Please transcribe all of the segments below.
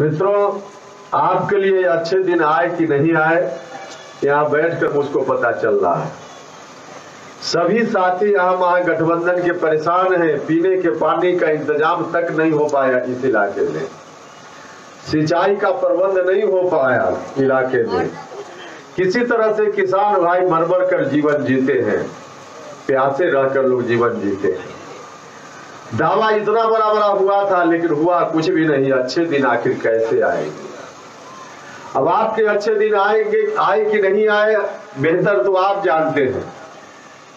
मित्रों, आपके लिए अच्छे दिन आए कि नहीं आए, यहाँ बैठकर मुझको पता चल रहा है। सभी साथी यहाँ महागठबंधन के परेशान हैं। पीने के पानी का इंतजाम तक नहीं हो पाया इस इलाके में, सिंचाई का प्रबंध नहीं हो पाया इलाके में। किसी तरह से किसान भाई मर कर जीवन जीते हैं, प्यासे रहकर लोग जीवन जीते हैं। दावा इतना बड़ा बड़ा हुआ था, लेकिन हुआ कुछ भी नहीं। अच्छे दिन आखिर कैसे आएंगे? अब आपके अच्छे दिन आएंगे, आए कि नहीं आए, बेहतर तो आप जानते हैं।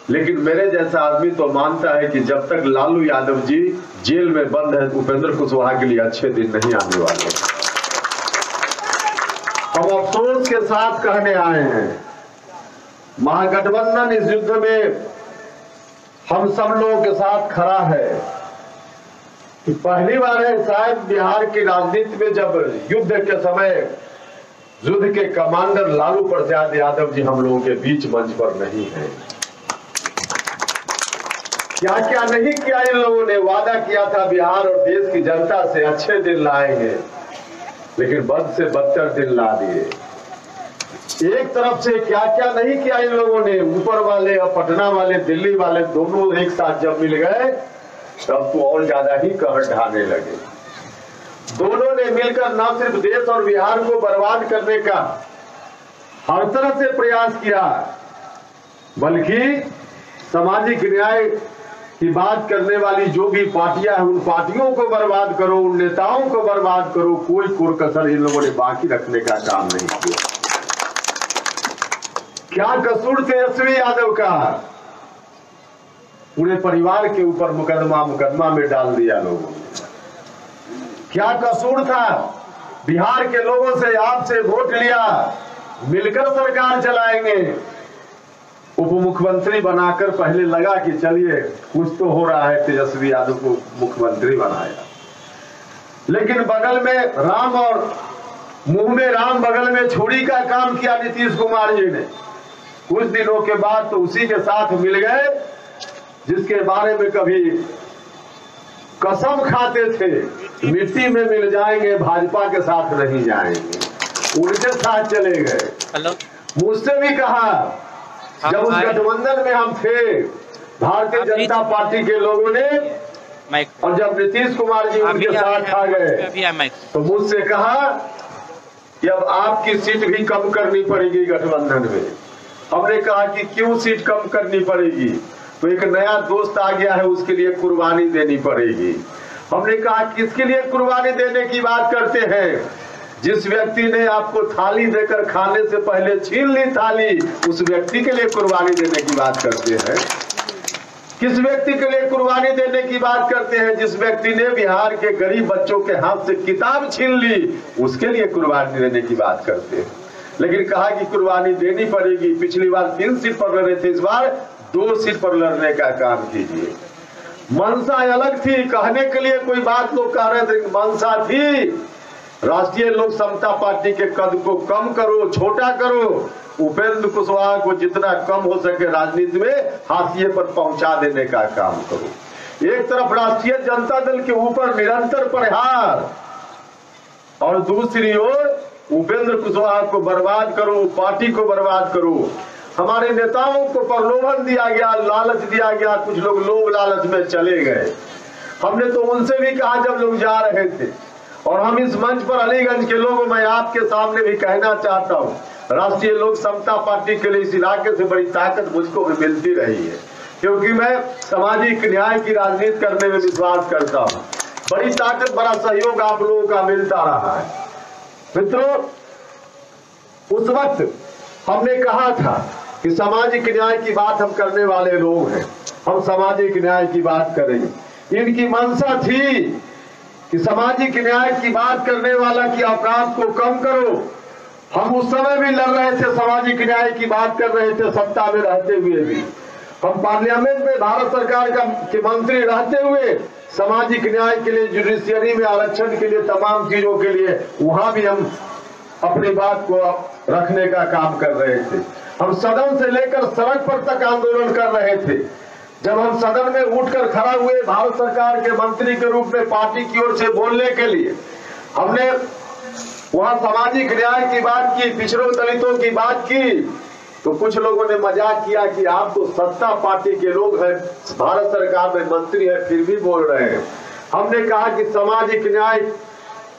लेकिन मेरे जैसा आदमी तो मानता है कि जब तक लालू यादव जी जेल में बंद है, उपेंद्र कुशवाहा के लिए अच्छे दिन नहीं आने वाले। हम अफसोस के साथ कहने आए हैं, महागठबंधन इस युद्ध में हम सब लोगों के साथ खड़ा है। कि पहली बार है शायद बिहार की राजनीति में जब युद्ध के समय युद्ध के कमांडर लालू प्रसाद यादव जी हम लोगों के बीच मंच पर नहीं है। क्या क्या नहीं किया इन लोगों ने। वादा किया था बिहार और देश की जनता से अच्छे दिन लाएंगे, लेकिन बद से बदतर दिन ला दिए। एक तरफ से क्या क्या नहीं किया इन लोगों ने। ऊपर वाले और पटना वाले, दिल्ली वाले दोनों एक साथ जब मिल गए तब तो और ज्यादा ही कहर ढाने लगे। दोनों ने मिलकर न सिर्फ देश और बिहार को बर्बाद करने का हर तरह से प्रयास किया, बल्कि सामाजिक न्याय की बात करने वाली जो भी पार्टियां हैं, उन पार्टियों को बर्बाद करो, उन नेताओं को बर्बाद करो। कोई कुरकसर इन लोगों ने बाकी रखने का काम नहीं किया। क्या कसूर तेजस्वी यादव का? पूरे परिवार के ऊपर मुकदमा में डाल दिया लोगों ने। क्या कसूर था? बिहार के लोगों से आपसे वोट लिया, मिलकर सरकार चलाएंगे। उप मुख्यमंत्री बनाकर पहले लगा कि चलिए कुछ तो हो रहा है, तेजस्वी यादव को मुख्यमंत्री बनाया। लेकिन बगल में राम और मुंह में राम, बगल में छुरी का काम किया नीतीश कुमार जी ने। कुछ दिनों के बाद तो उसी के साथ मिल गए जिसके बारे में कभी कसम खाते थे मिट्टी में मिल जाएंगे, भाजपा के साथ नहीं जाएंगे, उनके साथ चले गए। मुझसे भी कहा जब उस गठबंधन में हम थे, भारतीय जनता पार्टी के लोगों ने, और जब नीतीश कुमार जी उनके साथ आ गए तो मुझसे कहा कि अब आपकी सीट भी कम करनी पड़ेगी गठबंधन में। हमने कहा कि क्यों सीट कम करनी पड़ेगी? तो एक नया दोस्त आ गया है, उसके लिए कुर्बानी देनी पड़ेगी। हमने कहा किसके लिए कुर्बानी देने की बात करते हैं? जिस व्यक्ति ने आपको थाली देकर खाने से पहले छीन ली थाली, उस व्यक्ति के लिए कुर्बानी देने की बात करते हैं। किस व्यक्ति के लिए कुर्बानी देने की बात करते हैं? जिस व्यक्ति ने बिहार के गरीब बच्चों के हाथ से किताब छीन ली, उसके लिए कुर्बानी देने की बात करते हैं। लेकिन कहा कि कुर्बानी देनी पड़ेगी। पिछली बार 3 सीट पर लड़ रहे थे, इस बार 2 सीट पर लड़ने का काम कीजिए। मंशा अलग थी, कहने के लिए कोई बात लोग कह रहे थे, मंशा थी राष्ट्रीय लोक समता पार्टी के कद को कम करो, छोटा करो, उपेंद्र कुशवाहा को जितना कम हो सके राजनीति में हाशिए पर पहुंचा देने का काम करो। एक तरफ राष्ट्रीय जनता दल के ऊपर निरंतर प्रहार और दूसरी ओर उपेंद्र कुशवाहा को बर्बाद करो, पार्टी को बर्बाद करो। हमारे नेताओं को प्रलोभन दिया गया, लालच दिया गया, कुछ लोग लोभ लालच में चले गए। हमने तो उनसे भी कहा जब लोग जा रहे थे, और हम इस मंच पर अलीगंज के लोगों, मैं आपके सामने भी कहना चाहता हूँ, राष्ट्रीय लोक समता पार्टी के लिए इस इलाके से बड़ी ताकत मुझको भी मिलती रही है, क्योंकि मैं सामाजिक न्याय की राजनीति करने में विश्वास करता हूँ। बड़ी ताकत, बड़ा सहयोग आप लोगों का मिलता रहा है। मित्रों, उस वक्त हमने कहा था कि सामाजिक न्याय की बात हम करने वाले लोग हैं, हम सामाजिक न्याय की बात करेंगे। इनकी मंशा थी कि सामाजिक न्याय की बात करने वाला की अपराध को कम करो। हम उस समय भी लड़ रहे थे, सामाजिक न्याय की बात कर रहे थे, सत्ता में रहते हुए भी। हम पार्लियामेंट में भारत सरकार के मंत्री रहते हुए सामाजिक न्याय के लिए, जुडिशियरी में आरक्षण के लिए, तमाम चीजों के लिए वहां भी हम अपनी बात को रखने का काम कर रहे थे। हम सदन से लेकर सड़क पर तक आंदोलन कर रहे थे। जब हम सदन में उठकर खड़ा हुए भारत सरकार के मंत्री के रूप में पार्टी की ओर से बोलने के लिए, हमने वहां सामाजिक न्याय की बात की, पिछड़ों दलितों की बात की, तो कुछ लोगों ने मजाक किया कि आप तो सत्ता पार्टी के लोग हैं, भारत सरकार में मंत्री है, फिर भी बोल रहे हैं। हमने कहा कि सामाजिक न्याय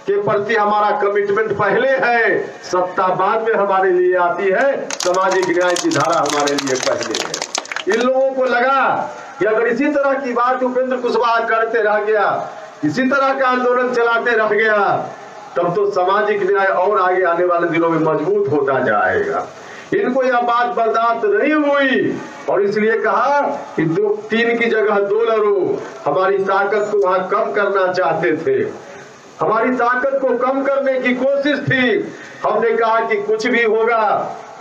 के प्रति हमारा कमिटमेंट पहले है, सत्ता बाद में हमारे लिए आती है, सामाजिक न्याय की धारा हमारे लिए पहले है। इन लोगों को लगा कि अगर इसी तरह की बात उपेंद्र कुशवाहा करते रह गया, इसी तरह का आंदोलन चलाते रह गया, तब तो सामाजिक न्याय और आगे आने वाले दिनों में मजबूत होता जाएगा। इनको यह बात बर्दाश्त नहीं हुई और इसलिए कहा कि 3 की जगह 2 लड़ो। हमारी ताकत को वहां कम करना चाहते थे, हमारी ताकत को कम करने की कोशिश थी। हमने कहा कि कुछ भी होगा,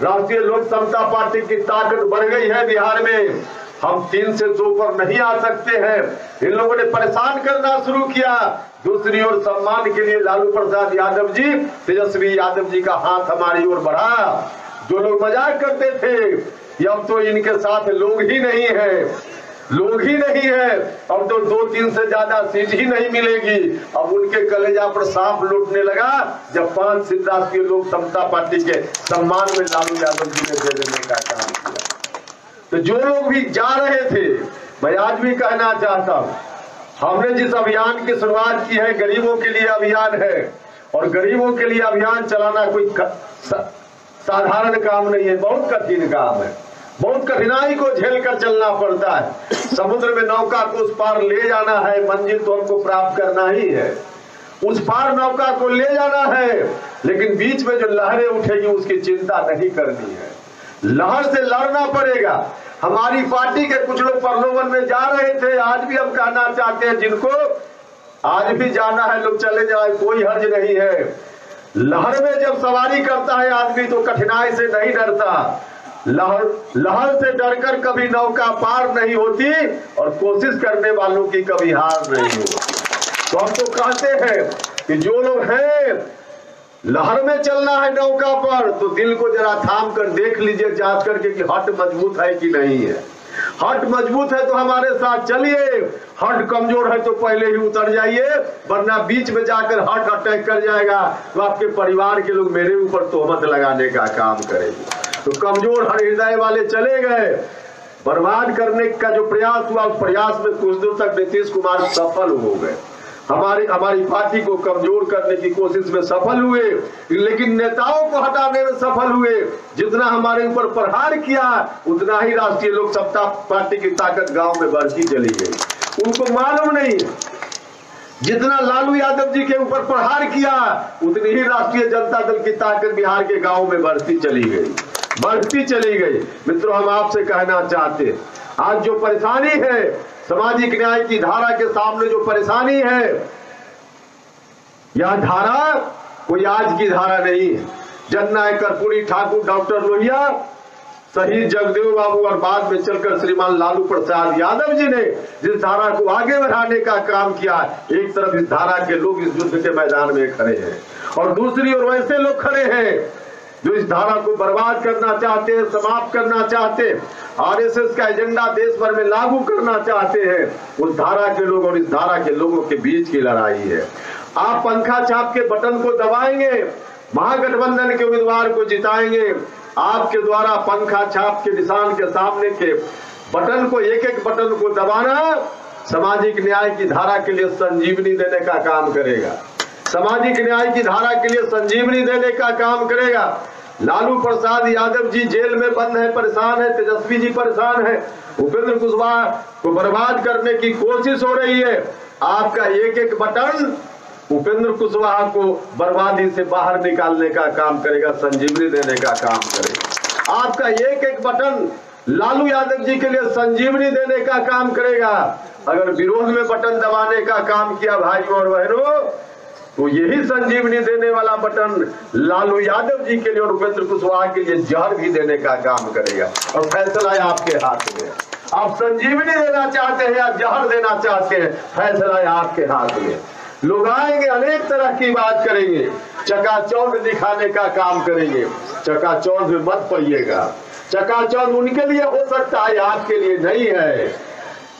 राष्ट्रीय लोक समता पार्टी की ताकत बढ़ गई है बिहार में, हम 3 से 2 पर नहीं आ सकते हैं। इन लोगों ने परेशान करना शुरू किया। दूसरी ओर सम्मान के लिए लालू प्रसाद यादव जी, तेजस्वी यादव जी का हाथ हमारी ओर बढ़ा। जो लोग मजाक करते थे कि अब तो इनके साथ लोग ही नहीं है, लोग ही नहीं है, अब तो 2-3 से ज्यादा सीट ही नहीं मिलेगी, अब उनके कलेजा पर सांप लौटने लगा जब 5 सिद्ध राष्ट्रीय लोक समता पार्टी के सम्मान में लालू यादव जी ने दे देने का काम किया। तो जो लोग भी जा रहे थे, मैं आज भी कहना चाहता हूं, हमने जिस अभियान की शुरुआत की है, गरीबों के लिए अभियान है, और गरीबों के लिए अभियान चलाना कोई साधारण काम नहीं है, बहुत कठिन काम है, बहुत कठिनाई को झेल कर चलना पड़ता है। समुद्र में नौका को उस पार ले जाना है, मंजिल तो हमको प्राप्त करना ही है, उस पार नौका को ले जाना है, लेकिन बीच में जो लहरें उठेगी उसकी चिंता नहीं करनी है, लहर से लड़ना पड़ेगा। हमारी पार्टी के कुछ लोग प्रलोभन में जा रहे थे, आज भी हम कहना चाहते हैं जिनको आज भी जाना है लोग चले जाए, कोई हर्ज नहीं है। लहर में जब सवारी करता है आदमी तो कठिनाई से नहीं डरता, लहर से डरकर कभी नौका पार नहीं होती और कोशिश करने वालों की कभी हार नहीं होती। तो हम तो कहते हैं कि जो लोग हैं लहर में चलना है नौका पर, तो दिल को जरा थाम कर देख लीजिए, जांच करके कि हट मजबूत है कि नहीं है। हट मजबूत है तो हमारे साथ चलिए, हट कमजोर है तो पहले ही उतर जाइए, वरना बीच में जाकर हट अटैक कर जाएगा तो आपके परिवार के लोग मेरे ऊपर तोहमत लगाने का काम करेंगे। तो कमजोर हर हृदय वाले चले गए, बर्बाद करने का जो प्रयास हुआ उस प्रयास में कुछ दूर तक नीतीश कुमार सफल हो गए, हमारी पार्टी को कमजोर करने की कोशिश में सफल हुए, लेकिन नेताओं को हटाने में सफल हुए। जितना हमारे ऊपर प्रहार किया उतना ही राष्ट्रीय लोक समता पार्टी की ताकत गांव में बढ़ती चली गई। उनको मालूम नहीं, जितना लालू यादव जी के ऊपर प्रहार किया उतनी ही राष्ट्रीय जनता दल की ताकत बिहार के गांव में बढ़ती चली गई, बढ़ती चली गई। मित्रों, हम आपसे कहना चाहते हैं, आज जो परेशानी है, सामाजिक न्याय की धारा के सामने जो परेशानी है, यह धारा कोई आज की धारा नहीं है। जननायक कर्पूरी ठाकुर, डॉक्टर लोहिया, शहीद जगदेव बाबू और बाद में चलकर श्रीमान लालू प्रसाद यादव जी ने जिस धारा को आगे बढ़ाने का काम किया, एक तरफ इस धारा के लोग इस युद्ध के मैदान में खड़े हैं और दूसरी ओर वैसे लोग खड़े हैं जो इस धारा को बर्बाद करना चाहते हैं, समाप्त करना चाहते हैं, आरएसएस का एजेंडा देश भर में लागू करना चाहते हैं। उस धारा के लोग और इस धारा के लोगों के बीच की लड़ाई है। आप पंखा छाप के बटन को दबाएंगे, महागठबंधन के उम्मीदवार को जिताएंगे, आपके द्वारा पंखा छाप के निशान के सामने के बटन को, एक एक बटन को दबाना सामाजिक न्याय की धारा के लिए संजीवनी देने का काम करेगा, सामाजिक न्याय की धारा के लिए संजीवनी देने का काम करेगा। लालू प्रसाद यादव जी जेल में बंद है, परेशान है, तेजस्वी जी परेशान है, उपेंद्र कुशवाहा को बर्बाद करने की कोशिश हो रही है। आपका एक एक बटन उपेंद्र कुशवाहा को बर्बादी से बाहर निकालने का काम करेगा, संजीवनी देने का काम करेगा। आपका एक एक बटन लालू यादव जी के लिए संजीवनी देने का काम करेगा। अगर विरोध में बटन दबाने का काम किया भाइयों और बहनों, तो यही संजीवनी देने वाला बटन लालू यादव जी के लिए और उपेंद्र कुशवाहा के लिए जहर भी देने का काम करेगा। और फैसला है आपके हाथ में, आप संजीवनी देना चाहते हैं या जहर देना चाहते हैं, फैसला है आपके हाथ में। लोग आएंगे, अनेक तरह की बात करेंगे, चकाचौंध दिखाने का काम करेंगे, चकाचौंध में मत पड़िएगा। चकाचौंध उनके लिए हो सकता है, आपके लिए नहीं है।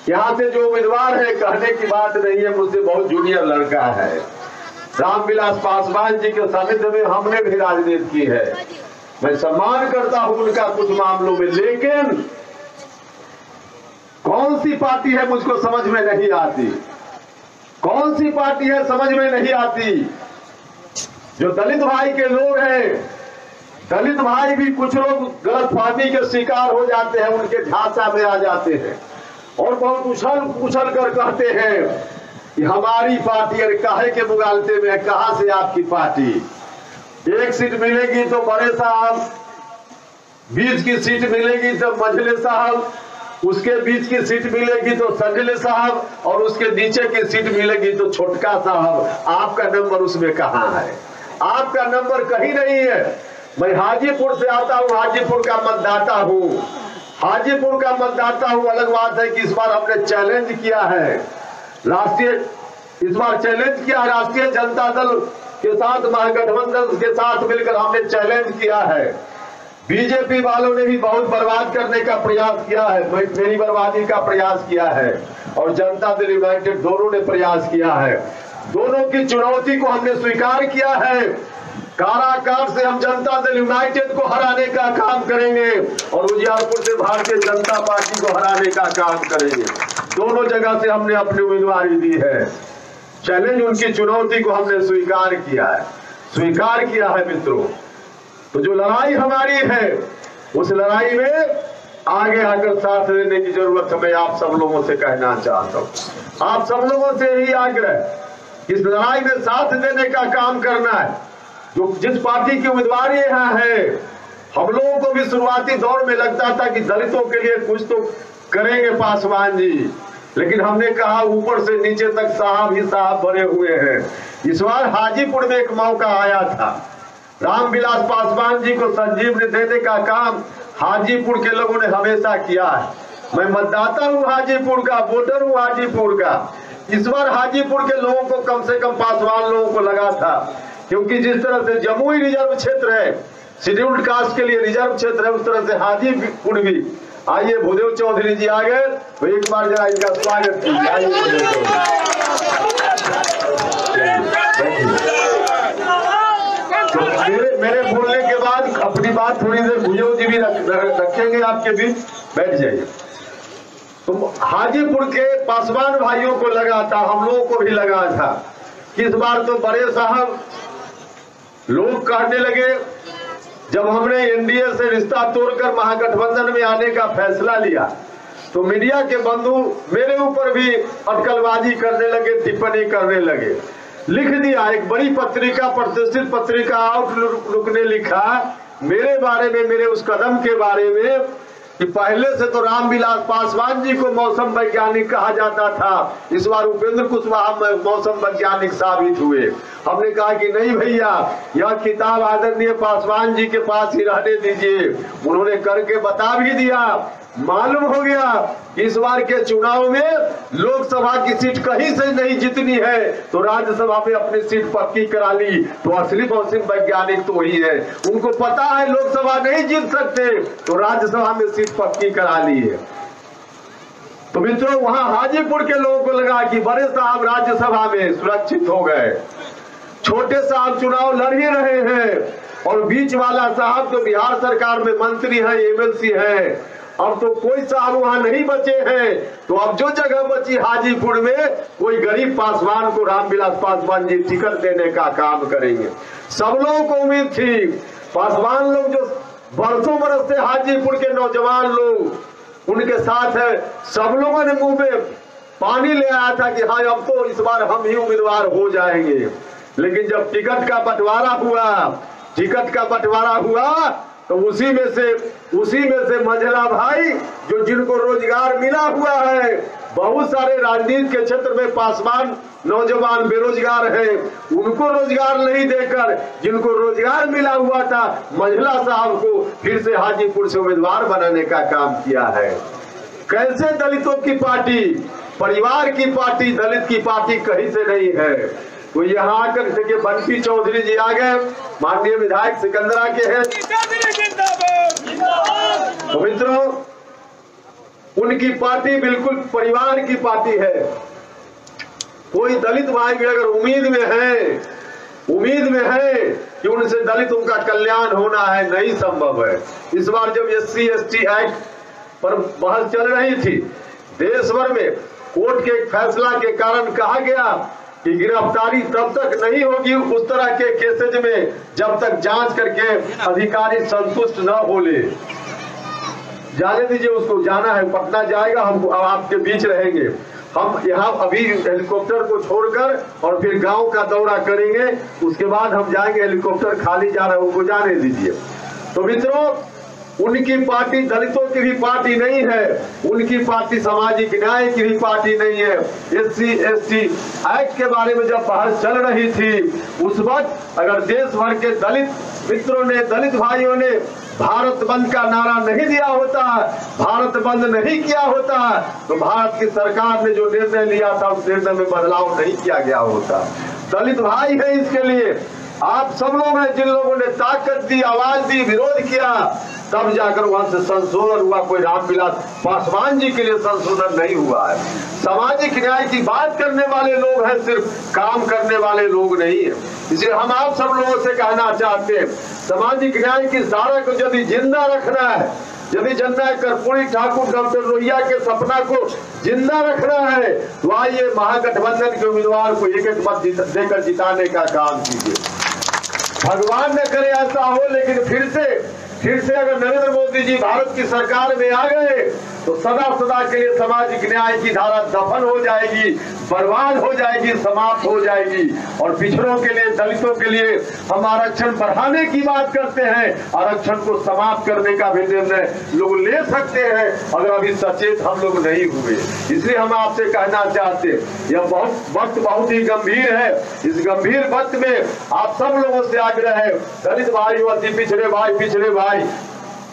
यहाँ से जो उम्मीदवार है, कहने की बात नहीं है, मुझसे बहुत जूनियर लड़का है, रामविलास पासवान जी के सानिध्य में हमने भी राजनीति की है। मैं सम्मान करता हूं उनका कुछ मामलों में, लेकिन कौन सी पार्टी है मुझको समझ में नहीं आती, कौन सी पार्टी है समझ में नहीं आती। जो दलित भाई के लोग हैं, दलित भाई भी कुछ लोग गलतफहमी के शिकार हो जाते हैं, उनके झांसा में आ जाते हैं और बहुत उछल कर कहते हैं कि हमारी पार्टी, अरे काहे के मुगालते में, कहां से आपकी पार्टी? एक सीट मिलेगी तो बड़े साहब, बीच की सीट मिलेगी तो मझले साहब, उसके बीच की सीट मिलेगी तो संजले साहब, और उसके नीचे की सीट मिलेगी तो छोटका साहब। आपका नंबर उसमें कहां है? आपका नंबर कहीं नहीं है। मैं हाजीपुर से आता हूं, हाजीपुर का मतदाता हूं, हाजीपुर का मतदाता हूं। अलग बात है कि इस बार हमने चैलेंज किया है, इस बार चैलेंज किया राष्ट्रीय जनता दल के साथ, महागठबंधन के साथ मिलकर हमने चैलेंज किया है। बीजेपी वालों ने भी बहुत बर्बाद करने का प्रयास किया है, मेरी बर्बादी का प्रयास किया है, और जनता दल यूनाइटेड दोनों ने प्रयास किया है। दोनों की चुनौती को हमने स्वीकार किया है। काराकाट से हम जनता दल यूनाइटेड को हराने का काम करेंगे और उजियारपुर से भारतीय जनता पार्टी को हराने का काम करेंगे। दोनों जगह से हमने अपनी उम्मीदवारी दी है। चैलेंज, उनकी चुनौती को हमने स्वीकार किया है, स्वीकार किया है मित्रों। तो जो लड़ाई हमारी है, उस लड़ाई में आगे आकर साथ देने की जरूरत मैं आप सब लोगों से कहना चाहता हूं। आप सब लोगों से यही आग्रह, इस लड़ाई में साथ देने का काम करना है। जो जिस पार्टी की उम्मीदवार यहाँ है, हम लोगों को भी शुरुआती दौर में लगता था कि दलितों के लिए कुछ तो करेंगे पासवान जी, लेकिन हमने कहा ऊपर से नीचे तक साहब ही साहब भरे हुए हैं। इस बार हाजीपुर में एक मौका आया था, रामविलास पासवान जी को संजीवनी देने का काम हाजीपुर के लोगों ने हमेशा किया है। मैं मतदाता हूं हाजीपुर का, वोटर हूं हाजीपुर का। इस बार हाजीपुर के लोगों को कम से कम पासवान लोगों को लगा था, क्योंकि जिस तरह से जमुई रिजर्व क्षेत्र है, शेड्यूल्ड कास्ट के लिए रिजर्व क्षेत्र है, उस तरह से हाजीपुर भी। आइए भूदेव चौधरी जी आ गए, तो एक बार जरा इनका स्वागत कीजिए। आइए भूदेव चौधरी। मेरे बोलने के बाद अपनी बात थोड़ी देर भूदेव जी भी रखेंगे आपके बीच, बैठ जाइए। तो हाजीपुर के पासवान भाइयों को लगा था, हम लोगों को भी लगा था कि इस बार तो बड़े साहब लोग कहने लगे, जब हमने एनडीए से रिश्ता तोड़कर महागठबंधन में आने का फैसला लिया, तो मीडिया के बंधु मेरे ऊपर भी अटकलबाजी करने लगे, टिप्पणी करने लगे। लिख दिया, एक बड़ी पत्रिका, प्रतिष्ठित पत्रिका आउटलुक ने लिखा मेरे बारे में, मेरे उस कदम के बारे में, कि पहले से तो रामविलास पासवान जी को मौसम वैज्ञानिक कहा जाता था, इस बार उपेंद्र कुशवाहा मौसम वैज्ञानिक साबित हुए। हमने कहा कि नहीं भैया, यह खिताब आदरणीय पासवान जी के पास ही रहने दीजिए। उन्होंने करके बता भी दिया। मालूम हो गया इस बार के चुनाव में लोकसभा की सीट कहीं से नहीं जीतनी है, तो राज्यसभा में अपनी सीट पक्की करा ली। तो असली मौसम वैज्ञानिक तो वही है, उनको पता है लोकसभा नहीं जीत सकते, तो राज्यसभा में सीट पक्की करा ली है। तो मित्रों, वहां हाजीपुर के लोगों को लगा कि बड़े साहब राज्यसभा में सुरक्षित हो गए, छोटे साहब चुनाव लड़ ही रहे हैं, और बीच वाला साहब तो बिहार सरकार में मंत्री है, एमएलसी है, अब तो कोई साहब वहां नहीं बचे हैं। तो अब जो जगह बची हाजीपुर में, कोई गरीब पासवान को रामविलास पासवान जी टिकट देने का काम करेंगे। सब लोगों को उम्मीद थी, पासवान लोग जो बरसों बरस से हाजीपुर के नौजवान लोग उनके साथ है, सब लोगों ने मुंह में पानी ले आया था कि हाँ अब तो इस बार हम ही उम्मीदवार हो जाएंगे। लेकिन जब टिकट का बंटवारा हुआ तो उसी में से मंझला भाई, जो जिनको रोजगार मिला हुआ है, बहुत सारे राजनीति के क्षेत्र में पासवान नौजवान बेरोजगार हैं, उनको रोजगार नहीं देकर जिनको रोजगार मिला हुआ था, मंझला साहब को फिर से हाजीपुर से उम्मीदवार बनाने का काम किया है। कैसे दलितों की पार्टी, परिवार की पार्टी, दलित की पार्टी कहीं से नहीं है। तो यहाँ आकर देखिए बंटी चौधरी जी आ गए, माननीय विधायक सिकंदरा के हैं। तो मित्रों, उनकी पार्टी बिल्कुल परिवार की पार्टी है। कोई दलित भाई भी अगर उम्मीद में है उम्मीद में है कि उनसे दलितों का कल्याण होना है, नहीं संभव है। इस बार जब SC/ST एक्ट पर बहस चल रही थी, देश भर में कोर्ट के एक फैसला के कारण कहा गया कि गिरफ्तारी तब तक नहीं होगी उस तरह के केसेज में जब तक जांच करके अधिकारी संतुष्ट न बोले। जाने दीजिए, उसको जाना है, पटना जाएगा, हम आपके बीच रहेंगे। हम यहाँ अभी हेलीकॉप्टर को छोड़कर और फिर गांव का दौरा करेंगे, उसके बाद हम जाएंगे। हेलीकॉप्टर खाली जा रहा है, उनको जाने दीजिए। तो मित्रों, उनकी पार्टी दलितों की भी पार्टी नहीं है, उनकी पार्टी सामाजिक न्याय की भी पार्टी नहीं है। SC/ST एक्ट के बारे में जब बहस चल रही थी, उस वक्त अगर देश भर के दलित मित्रों ने, दलित भाइयों ने भारत बंद का नारा नहीं दिया होता, भारत बंद नहीं किया होता, तो भारत की सरकार ने जो निर्णय लिया था उस निर्णय में बदलाव नहीं किया गया होता। दलित भाई है इसके लिए। आप सब लोग हैं जिन लोगों ने ताकत दी, आवाज दी, विरोध किया, तब जाकर वहां से संशोधन हुआ। कोई रामविलास पासवान जी के लिए संशोधन नहीं हुआ है। सामाजिक न्याय की बात करने वाले लोग हैं, सिर्फ काम करने वाले लोग नहीं है। इसलिए हम आप सब लोगों से कहना चाहते हैं, सामाजिक न्याय की धारा को यदि जिंदा रखना है, यदि जननायक कर्पूरी ठाकुर, डॉक्टर लोहिया के सपना को जिंदा रखना है, तो आइए महागठबंधन के उम्मीदवार को एक मत देकर जिताने का काम कीजिए। भगवान न करे ऐसा हो, लेकिन फिर से अगर नरेंद्र मोदी जी भारत की सरकार में आ गए तो सदा सदा के लिए सामाजिक न्याय की धारा दफन हो जाएगी, बर्बाद हो जाएगी, समाप्त हो जाएगी। और पिछड़ों के लिए, दलितों के लिए हम आरक्षण बढ़ाने की बात करते हैं, आरक्षण को समाप्त करने का भी निर्णय लोग ले सकते हैं, अगर अभी सचेत हम लोग नहीं हुए। इसलिए हम आपसे कहना चाहते हैं, यह वक्त बहुत ही गंभीर है। इस गंभीर वक्त में आप सब लोगों से आग्रह है, दलित भाई, अति पिछड़े भाई,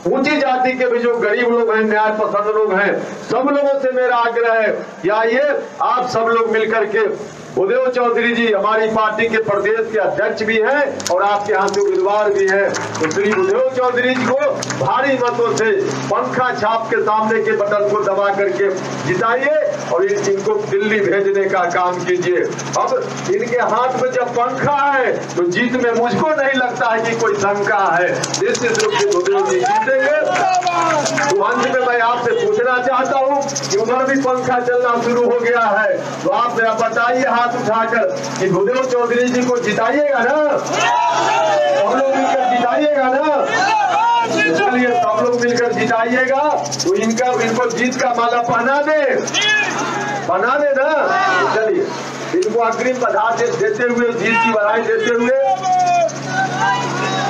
ऊंची जाति के भी जो गरीब लोग हैं, न्याय पसंद लोग हैं, सब लोगों से मेरा आग्रह है कि आइए आप सब लोग मिलकर के, भूदेव चौधरी जी हमारी पार्टी के प्रदेश के अध्यक्ष भी हैं और आपके यहाँ से उम्मीदवार भी हैं, तो श्री भूदेव चौधरी जी को भारी मतों से पंखा छाप के सामने के बटन को दबा करके जिताइए और इनको दिल्ली भेजने का काम कीजिए। अब इनके हाथ में जब पंखा है तो जीत में मुझको नहीं लगता है कि कोई शंका है, निश्चित रूप से भूदेव जी जीतेंगे। तो अंत में मैं आपसे पूछना चाहता हूँ कि उधर भी पंखा चलना शुरू हो गया है, तो आप मेरा बताइए हाथ उठाकर कि भूदेव चौधरी जी को जिताइएगा ना? सब लोग मिलकर जिताइएगा ना? चलिए सब लोग मिलकर जिताइएगा, तो इनको जीत का माला पहना दे ना। चलिए इनको अग्रिम बधाई देते हुए, जीत की बधाई देते हुए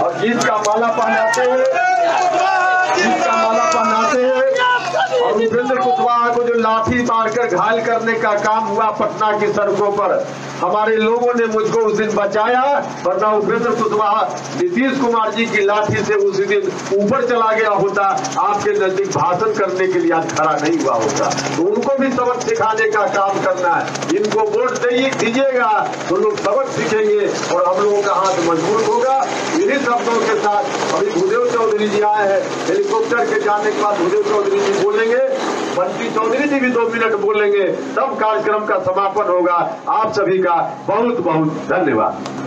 और जीत का माला पहनाते हुए और उपेंद्र कुशवाहा को जो लाठी मारकर घायल करने का काम हुआ पटना की सड़कों पर, हमारे लोगों ने मुझको उस दिन बचाया, वरना उपेंद्र कुशवाहा नीतीश कुमार जी की लाठी से उसी दिन ऊपर चला गया होता, आपके नजदीक भाषण करने के लिए आज खड़ा नहीं हुआ होता। तो उनको भी सबक सिखाने का काम करना है। इनको वोट दीजिएगा तो लोग सबक सीखेंगे और हम लोगों का हाथ मजबूत होगा। इन्हीं शब्दों के साथ अभी भूदेव चौधरी जी आए हैं, हेलीकॉप्टर के जाने के बाद भूदेव चौधरी जी बोलेंगे, बंटी चौधरी जी भी 2 मिनट बोलेंगे, तब कार्यक्रम का समापन होगा। आप सभी का बहुत बहुत धन्यवाद।